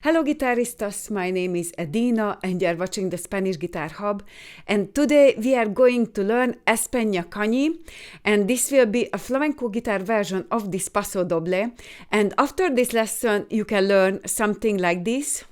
Hello guitaristas, my name is Edina and you are watching the Spanish Guitar Hub, and today we are going to learn España Cañí, and this will be a flamenco guitar version of this Paso Doble, and after this lesson you can learn something like this.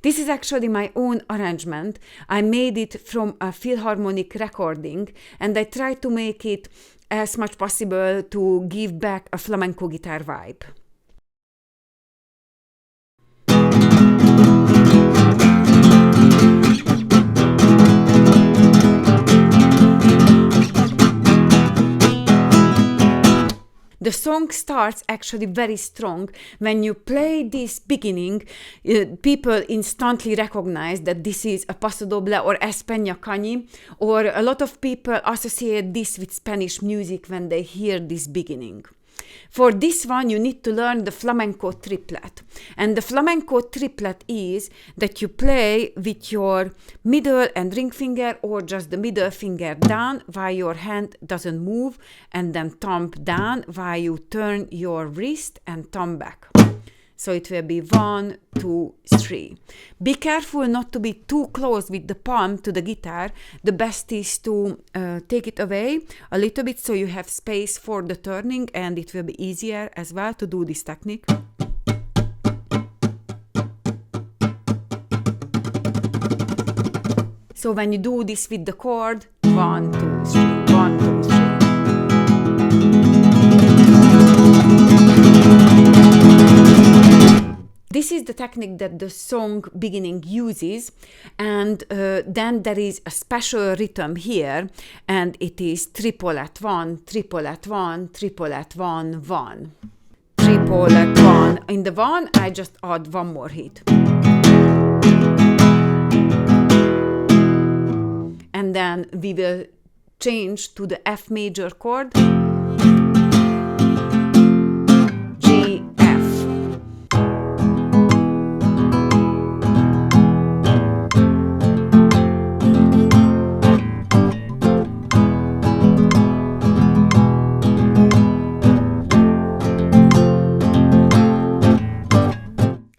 This is actually my own arrangement. I made it from a Philharmonic recording and I tried to make it as much possible to give back a flamenco guitar vibe. The song starts actually very strong. When you play this beginning, people instantly recognize that this is a Paso Doble or España Cañí, or a lot of people associate this with Spanish music when they hear this beginning. For this one, you need to learn the flamenco triplet. And the flamenco triplet is that you play with your middle and ring finger or just the middle finger down while your hand doesn't move, and then thumb down while you turn your wrist and thumb back. So it will be 1, 2, 3. Be careful not to be too close with the palm to the guitar. The best is to take it away a little bit so you have space for the turning, and it will be easier as well to do this technique. So when you do this with the chord, 1, 2, 3, 1, 2, 3. This is the technique that the song beginning uses, and then there is a special rhythm here, and it is triple at 1, triple at 1, triple at 1, 1. Triple at 1. In the 1, I just add one more hit. And then we will change to the F major chord.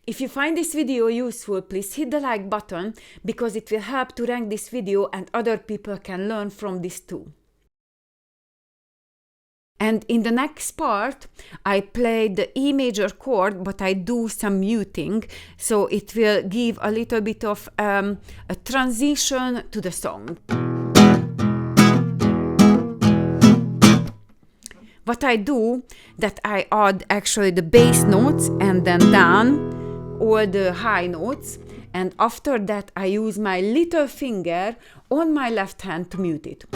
If you find this video useful, please hit the like button because it will help to rank this video and other people can learn from this too. And in the next part, I play the E major chord, but I do some muting, so it will give a little bit of a transition to the song. What I do, that I add actually the bass notes and then down all the high notes, and after that I use my little finger on my left hand to mute it.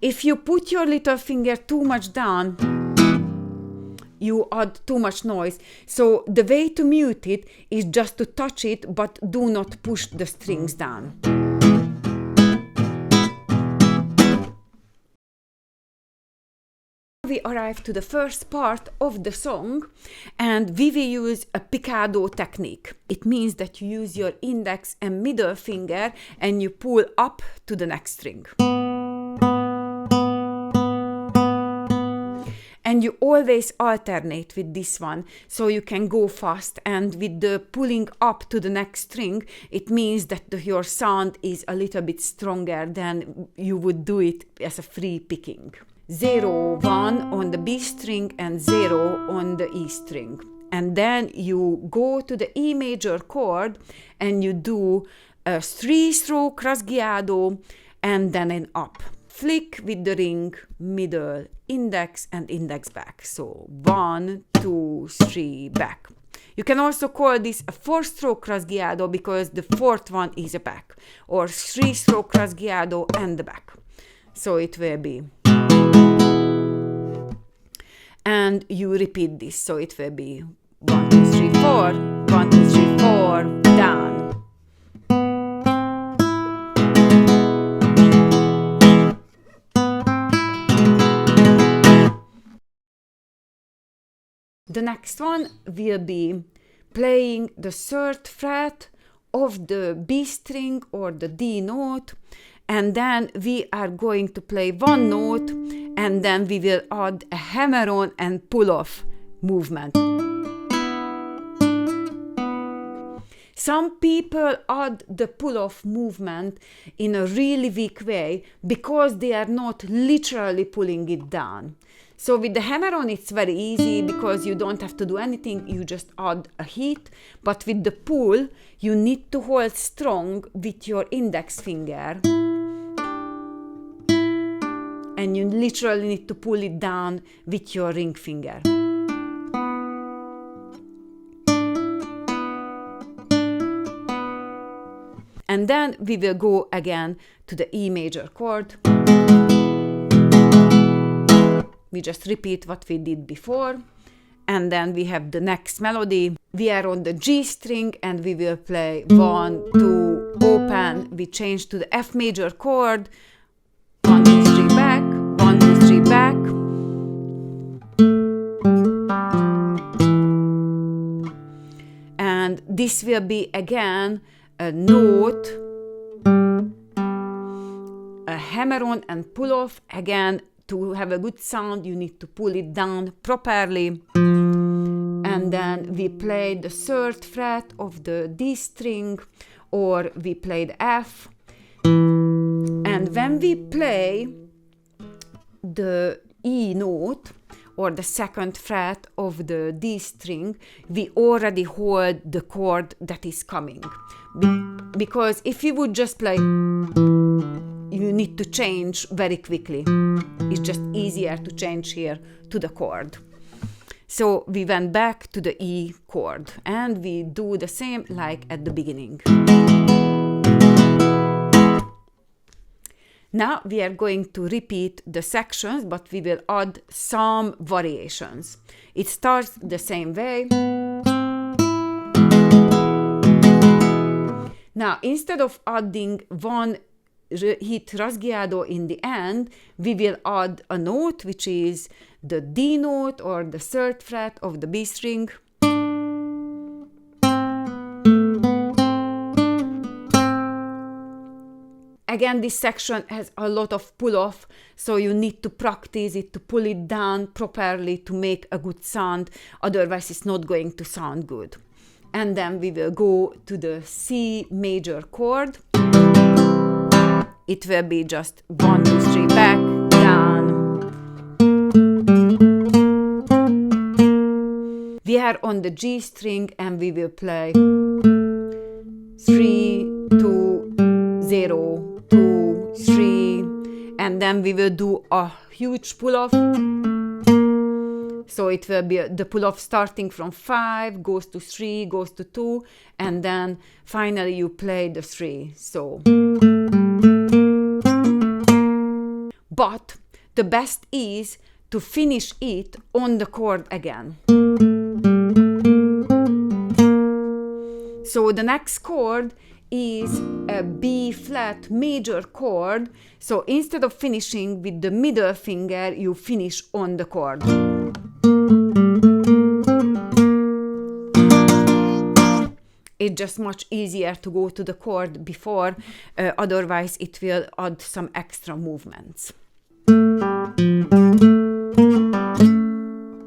If you put your little finger too much down, you add too much noise. So the way to mute it is just to touch it, but do not push the strings down. We arrive to the first part of the song, and we will use a picado technique. It means that you use your index and middle finger and you pull up to the next string. And you always alternate with this one, so you can go fast, and with the pulling up to the next string, it means that your sound is a little bit stronger than you would do it as a free picking. 0, 1 on the B string and 0 on the E string. And then you go to the E major chord and you do a 3-stroke rasgueado and then an up. Flick with the ring, middle, index and index back. So 1, 2, 3, back. You can also call this a 4-stroke rasgueado because the fourth one is a back, or 3-stroke rasgueado and the back. So it will be. And you repeat this, so it will be 1, 2, 3, 4, The next one will be playing the third fret of the B string or the D note, and then we are going to play one note, and then we will add a hammer-on and pull-off movement. Some people add the pull-off movement in a really weak way because they are not literally pulling it down. So with the hammer-on it's very easy because you don't have to do anything, you just add a hit. But with the pull, you need to hold strong with your index finger. And you literally need to pull it down with your ring finger. And then we will go again to the E major chord. We just repeat what we did before. And then we have the next melody. We are on the G string and we will play 1, 2, open. We change to the F major chord. 1, 2, 3 back, 1, 2, 3 back. And this will be again a note, a hammer-on and pull-off. Again, to have a good sound, you need to pull it down properly. And then we play the third fret of the D string, or we play the F. And when we play the E note, or the second fret of the D string, we already hold the chord that is coming. Because if you would just play, you need to change very quickly. It's just easier to change here to the chord. So we went back to the E chord and we do the same like at the beginning. Now we are going to repeat the sections, but we will add some variations. It starts the same way. Now, instead of adding one hit rasgueado in the end, we will add a note, which is the D note or the third fret of the B string. Again, this section has a lot of pull-off, so you need to practice it, to pull it down properly to make a good sound, otherwise it's not going to sound good. And then we will go to the C major chord. It will be just 1, 2, 3 back, down. We are on the G string and we will play 3, 2, 0, 2, 3, and then we will do a huge pull-off. So it will be the pull-off starting from 5, goes to 3, goes to 2, and then finally you play the 3. So, but the best is to finish it on the chord again. So the next chord is a B flat major chord. So instead of finishing with the middle finger, you finish on the chord. It's just much easier to go to the chord before, otherwise it will add some extra movements.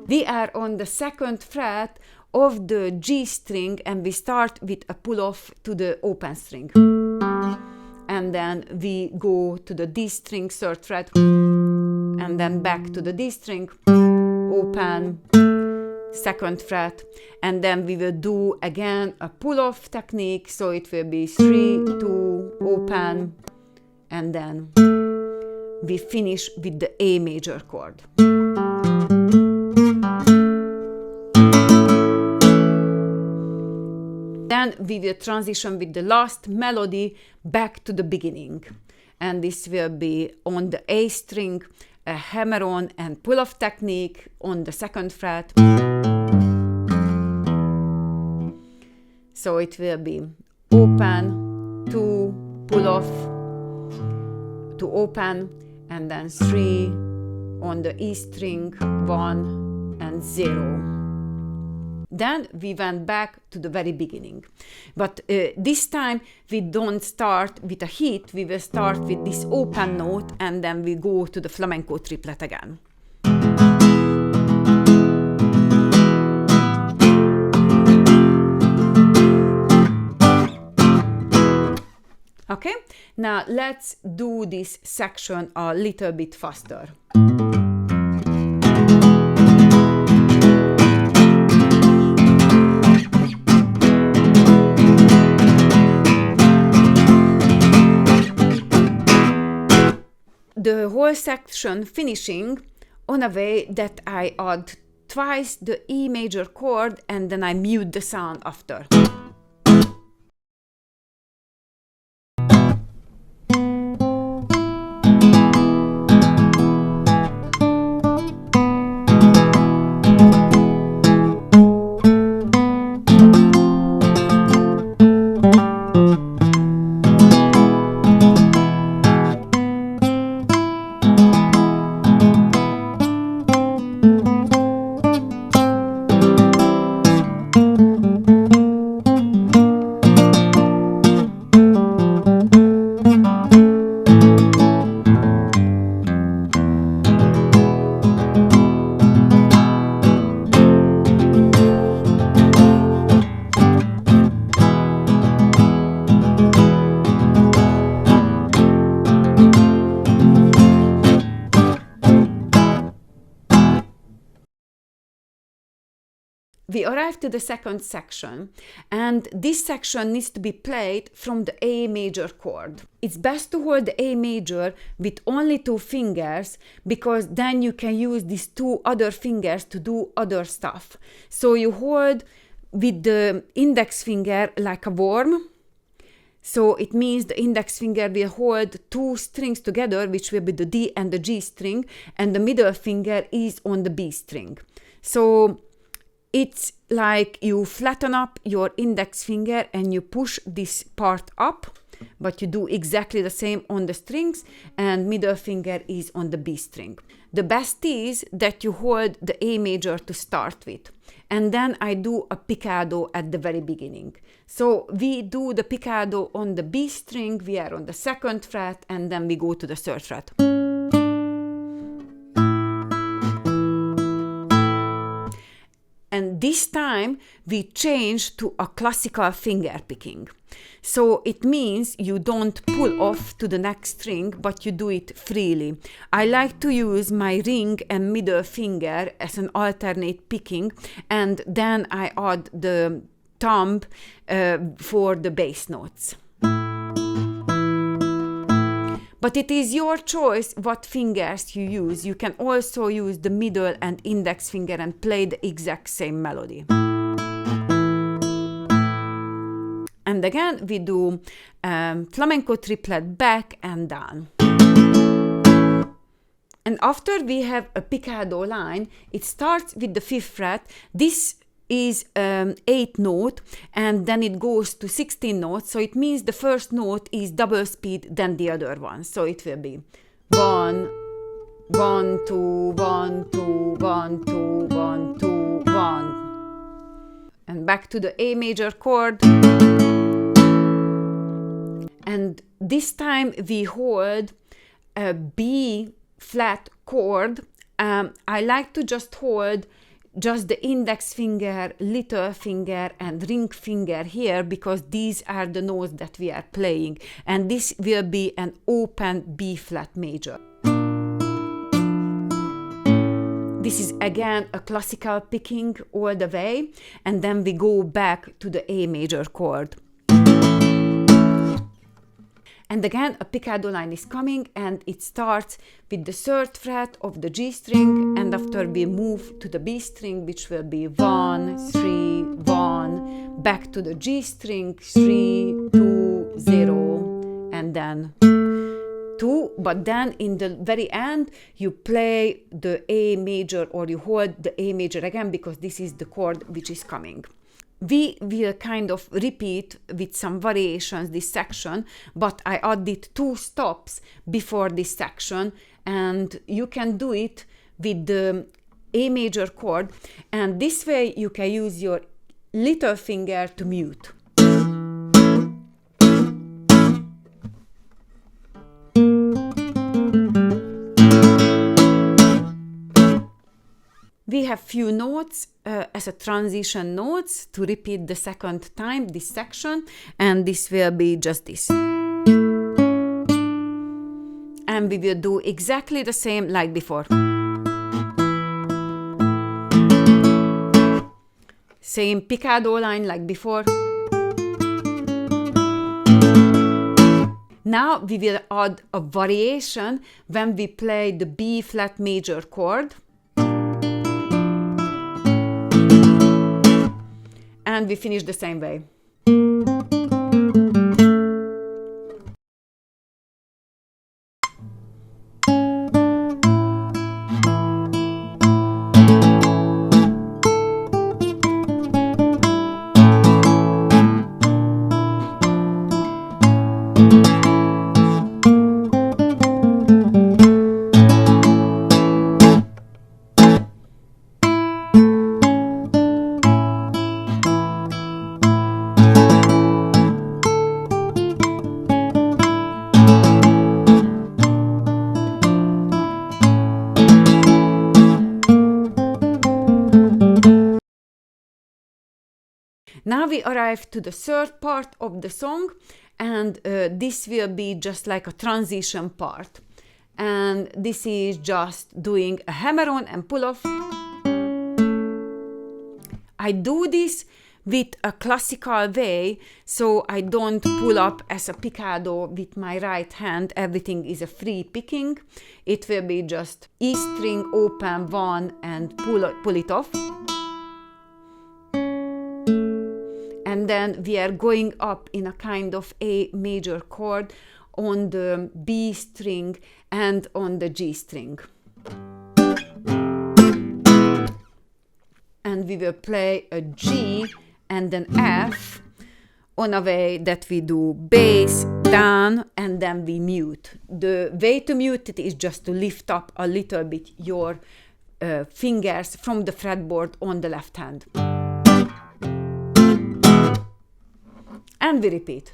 We are on the second fret of the G string and we start with a pull-off to the open string. And then we go to the D string, third fret, and then back to the D string, open, second fret, and then we will do again a pull-off technique, so it will be 3, 2, open, and then we finish with the A major chord. Then we will transition with the last melody back to the beginning, and this will be on the A string, a hammer-on and pull-off technique on the second fret. So it will be open, 2, pull-off, to open, and then 3 on the E string, 1 and 0. Then we went back to the very beginning. But this time we don't start with a hit, we will start with this open note and then we go to the flamenco triplet again. Okay, now let's do this section a little bit faster. The whole section finishing on a way that I add twice the E major chord and then I mute the sound after. We arrived to the second section, and this section needs to be played from the A major chord. It's best to hold the A major with only 2 fingers, because then you can use these 2 other fingers to do other stuff. So you hold with the index finger like a worm. So it means the index finger will hold 2 strings together, which will be the D and the G string, and the middle finger is on the B string. So it's like you flatten up your index finger and you push this part up, but you do exactly the same on the strings, and middle finger is on the B string. The best is that you hold the A major to start with, and then I do a picado at the very beginning. So we do the picado on the B string, we are on the 2nd fret, and then we go to the 3rd fret. And this time we change to a classical finger picking. So it means you don't pull off to the next string, but you do it freely. I like to use my ring and middle finger as an alternate picking, and then I add the thumb for the bass notes. But it is your choice what fingers you use. You can also use the middle and index finger and play the exact same melody. And again, we do flamenco triplet back and down. And after we have a picado line, it starts with the 5th fret. This is 8th note, and then it goes to 16 notes, so it means the first note is double speed than the other one. So it will be 1, 1, 2, 1, 2, 1, 2, 1, 2, 1. And back to the A major chord. And this time we hold a B flat chord. I like to just hold just the index finger, little finger and ring finger here, because these are the notes that we are playing, and this will be an open B flat major. This is again a classical picking all the way, and then we go back to the A major chord. And again, a picado line is coming, and it starts with the 3rd fret of the G string, and after we move to the B string, which will be 1, 3, 1, back to the G string, 3, 2, 0, and then 2. But then in the very end, you play the A major, or you hold the A major again, because this is the chord which is coming. We will kind of repeat with some variations this section, but I added 2 stops before this section, and you can do it with the A major chord, and this way you can use your little finger to mute. We have few notes as a transition notes to repeat the second time this section, and this will be just this. And we will do exactly the same like before. Same picado line like before. Now we will add a variation when we play the B flat major chord. And we finish the same way. Now we arrive to the third part of the song, and this will be just like a transition part. And this is just doing a hammer-on and pull-off. I do this with a classical way, so I don't pull up as a picado with my right hand. Everything is a free picking. It will be just E string, open 1 and pull it off. And then we are going up in a kind of A major chord on the B string and on the G string. And we will play a G and an F on a way that we do bass, down, and then we mute. The way to mute it is just to lift up a little bit your fingers from the fretboard on the left hand. And we repeat.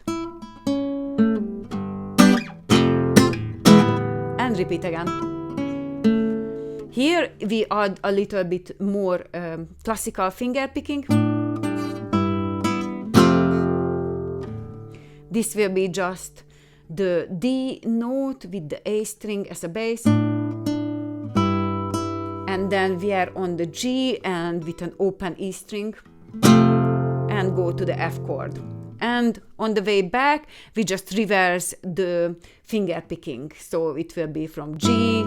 And repeat again. Here we add a little bit more classical finger picking. This will be just the D note with the A string as a bass. And then we are on the G and with an open E string. And go to the F chord. And on the way back, we just reverse the finger picking. So it will be from G,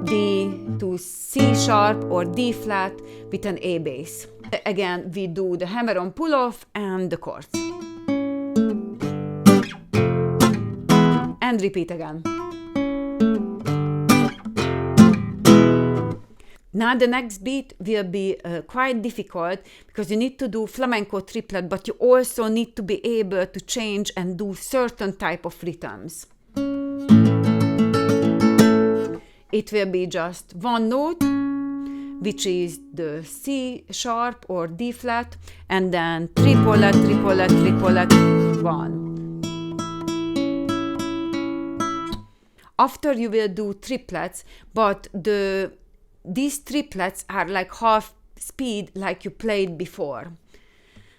D to C sharp or D flat with an A bass. Again, we do the hammer-on pull-off and the chords. And repeat again. Now the next beat will be quite difficult because you need to do flamenco triplet, but you also need to be able to change and do certain type of rhythms. It will be just one note, which is the C sharp or D flat, and then triplet, triplet, triplet, 1. After you will do triplets, but these triplets are like half speed like you played before.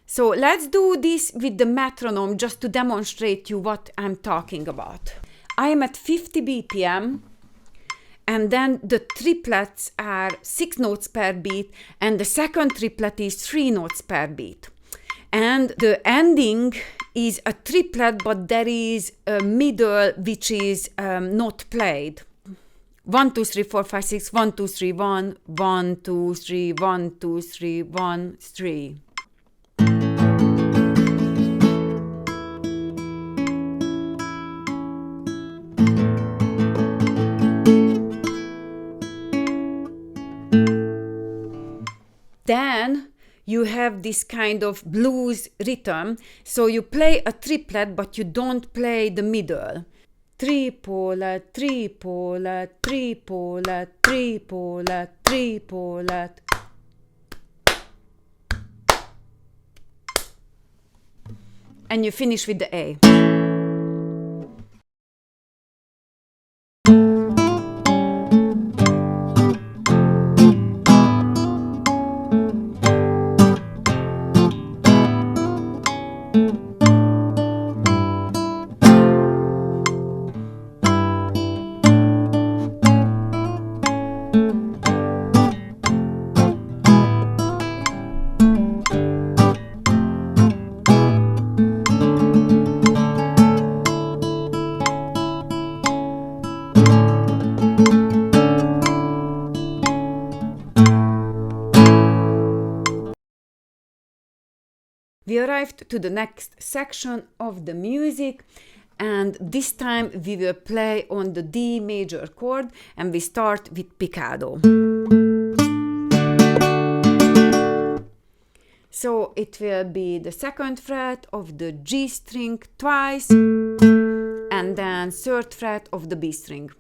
So let's do this with the metronome just to demonstrate you what I'm talking about. I am at 50 BPM, and then the triplets are 6 notes per beat, and the second triplet is 3 notes per beat. And the ending is a triplet, but there is a middle which is not played. 1, 2, 3, 4, 5, 6, 1, 2, 3, 1, 1, 2, 3, 1, 2, 3, 1, 3. Then you have this kind of blues rhythm, so you play a triplet, but you don't play the middle. Triplet, triplet, triplet, triplet, triplet. and you finish with the A. We arrived to the next section of the music, and this time we will play on the D major chord, and we start with picado. So it will be the 2nd fret of the G string twice, and then 3rd fret of the B string.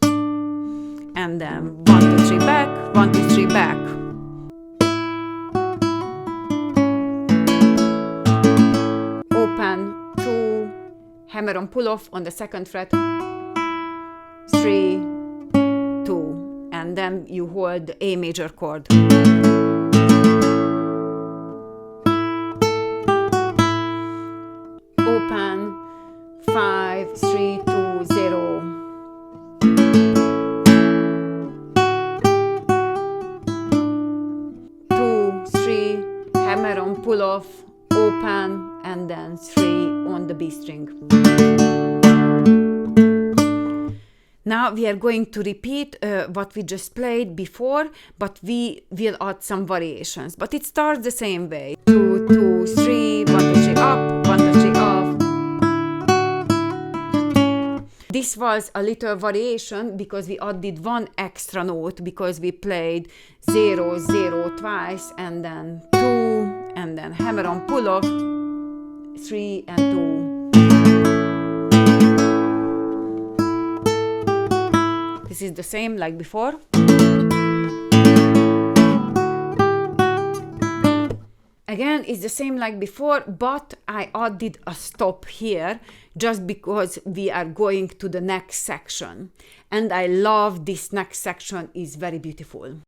And then 1, 2, 3 back, 1, 2, 3 back. Open 2, hammer on pull off on the 2nd fret, 3, 2, and then you hold the A major chord. Open 5, 3, 2, 0. Hammer on pull off, open, and then 3 on the B string. Now we are going to repeat what we just played before, but we will add some variations. But it starts the same way. 2, 2, 3, 1, 2, 3 up, 1, 2, 3 off. This was a little variation because we added one extra note, because we played 0, 0 twice, and then 2, and then hammer on pull off, 3 and 2. This is the same like before. Again, it's the same like before, but I added a stop here just because we are going to the next section. And I love this next section, is very beautiful.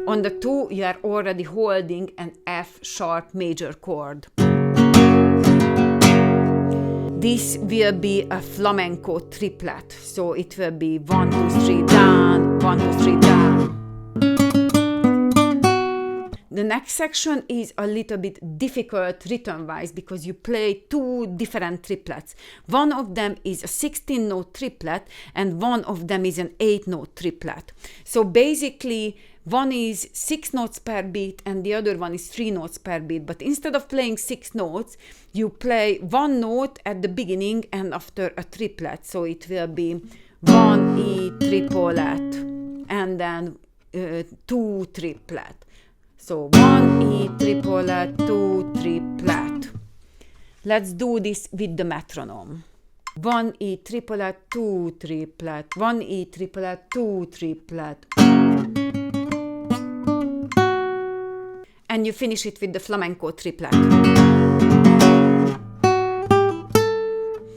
On the 2, you are already holding an F sharp major chord. This will be a flamenco triplet, so it will be 1, 2, 3 down, 1, 2, 3 down. The next section is a little bit difficult rhythm-wise because you play 2 different triplets. One of them is a 16-note triplet and one of them is an 8-note triplet. So basically, one is 6 notes per beat and the other one is 3 notes per beat. But instead of playing 6 notes, you play 1 note at the beginning and after a triplet. So it will be 1 E triplet and then 2 triplet. So 1 E triplet, 2 triplet. Let's do this with the metronome. 1 E triplet, 2 triplet, 1 E triplet, 2 triplet. And you finish it with the flamenco triplet.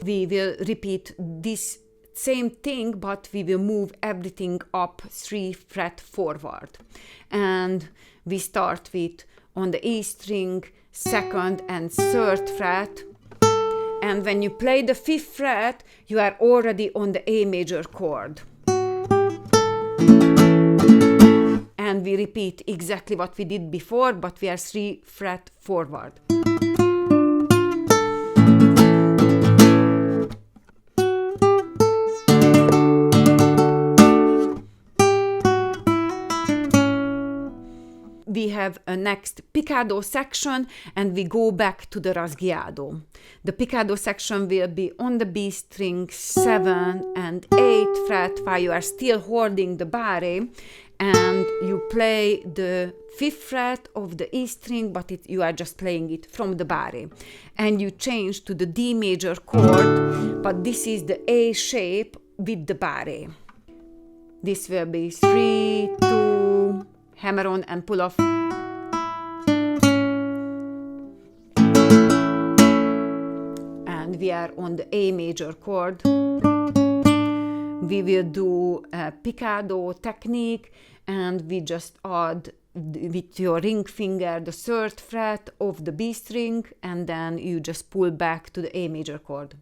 We will repeat this same thing, but we will move everything up 3 fret forward. And we start with on the E string, 2nd and 3rd fret. And when you play the 5th fret, you are already on the A major chord. And we repeat exactly what we did before, but we are 3 fret forward. have a next picado section, and we go back to the rasgueado. The picado section will be on the B string 7 and 8 fret while you are still holding the barre, and you play the 5th fret of the E string, but you are just playing it from the barre. And you change to the D major chord, but this is the A shape with the barre. This will be 3, 2, hammer on and pull off. And we are on the A major chord. We will do a picado technique, and we just add with your ring finger the 3rd fret of the B string, and then you just pull back to the A major chord.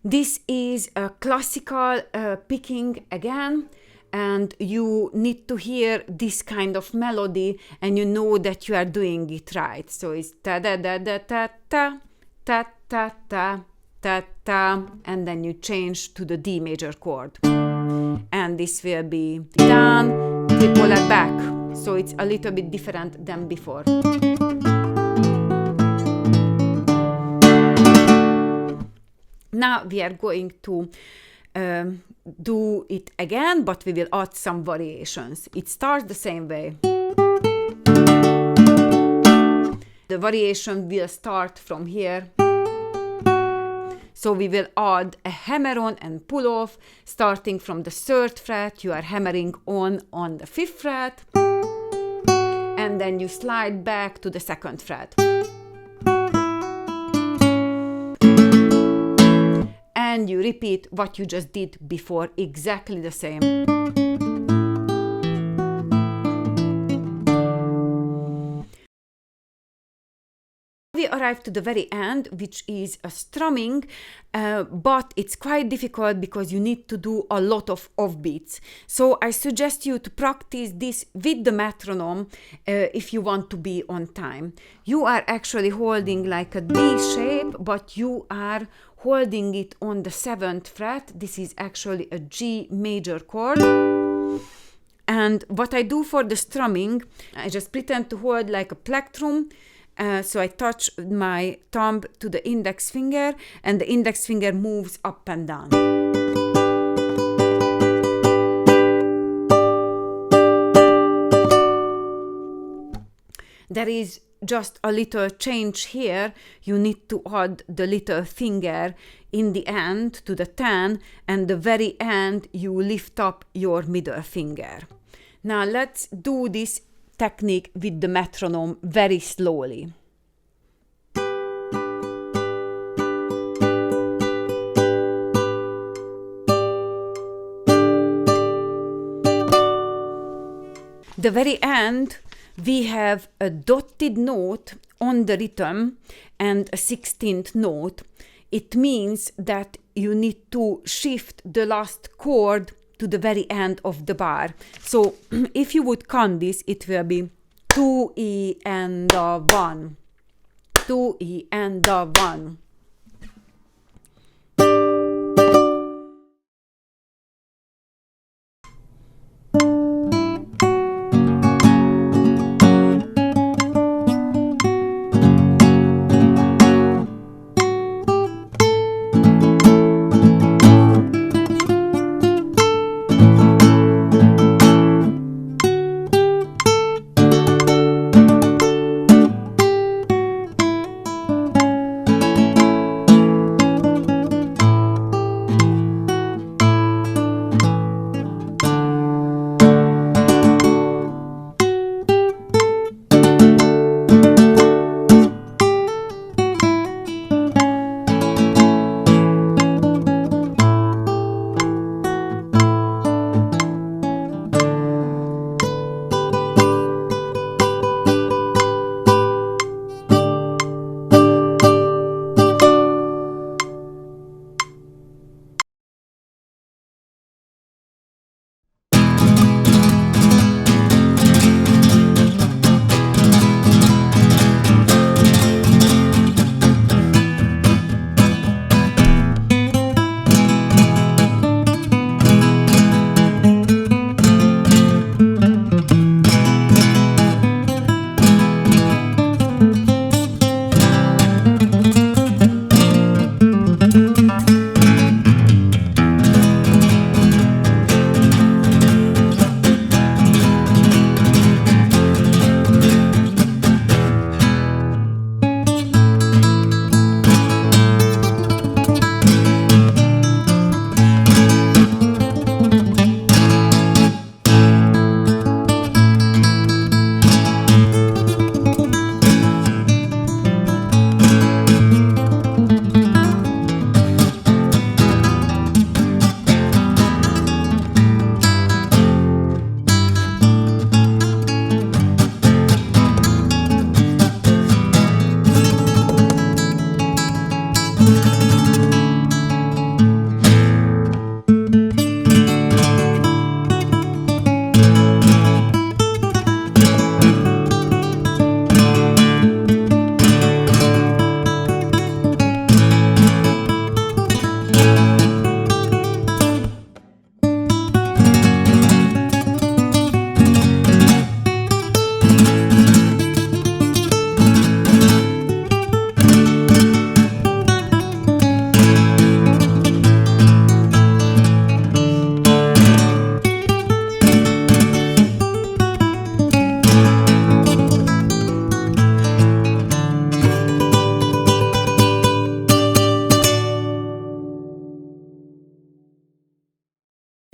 This is a classical picking again, and you need to hear this kind of melody, and you know that you are doing it right. So it's ta da da da ta ta ta ta ta ta ta, and then you change to the D major chord, and this will be down, triple and back. So it's a little bit different than before. Now we are going to do it again, but we will add some variations. It starts the same way. The variation will start from here. So we will add a hammer on and pull off. Starting from the 3rd fret, you are hammering on the 5th fret, and then you slide back to the 2nd fret. And you repeat what you just did before, exactly the same. We arrive to the very end, which is a strumming, but it's quite difficult because you need to do a lot of offbeats. So I suggest you to practice this with the metronome if you want to be on time. You are actually holding like a D shape, but you are holding it on the 7th fret. This is actually a G major chord. And what I do for the strumming, I just pretend to hold like a plectrum. So I touch my thumb to the index finger, and the index finger moves up and down. There is just a little change here. You need to add the little finger in the end to the 10, and the very end you lift up your middle finger. Now let's do this technique with the metronome very slowly. The very end, we have a dotted note on the rhythm and a 16th note. It means that you need to shift the last chord to the very end of the bar. So if you would count this, it will be 2E and a 1, 2E and a 1.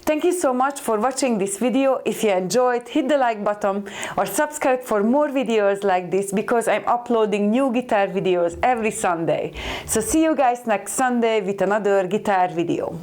Thank you so much for watching this video. If you enjoyed, hit the like button or subscribe for more videos like this, because I'm uploading new guitar videos every Sunday. So see you guys next Sunday with another guitar video.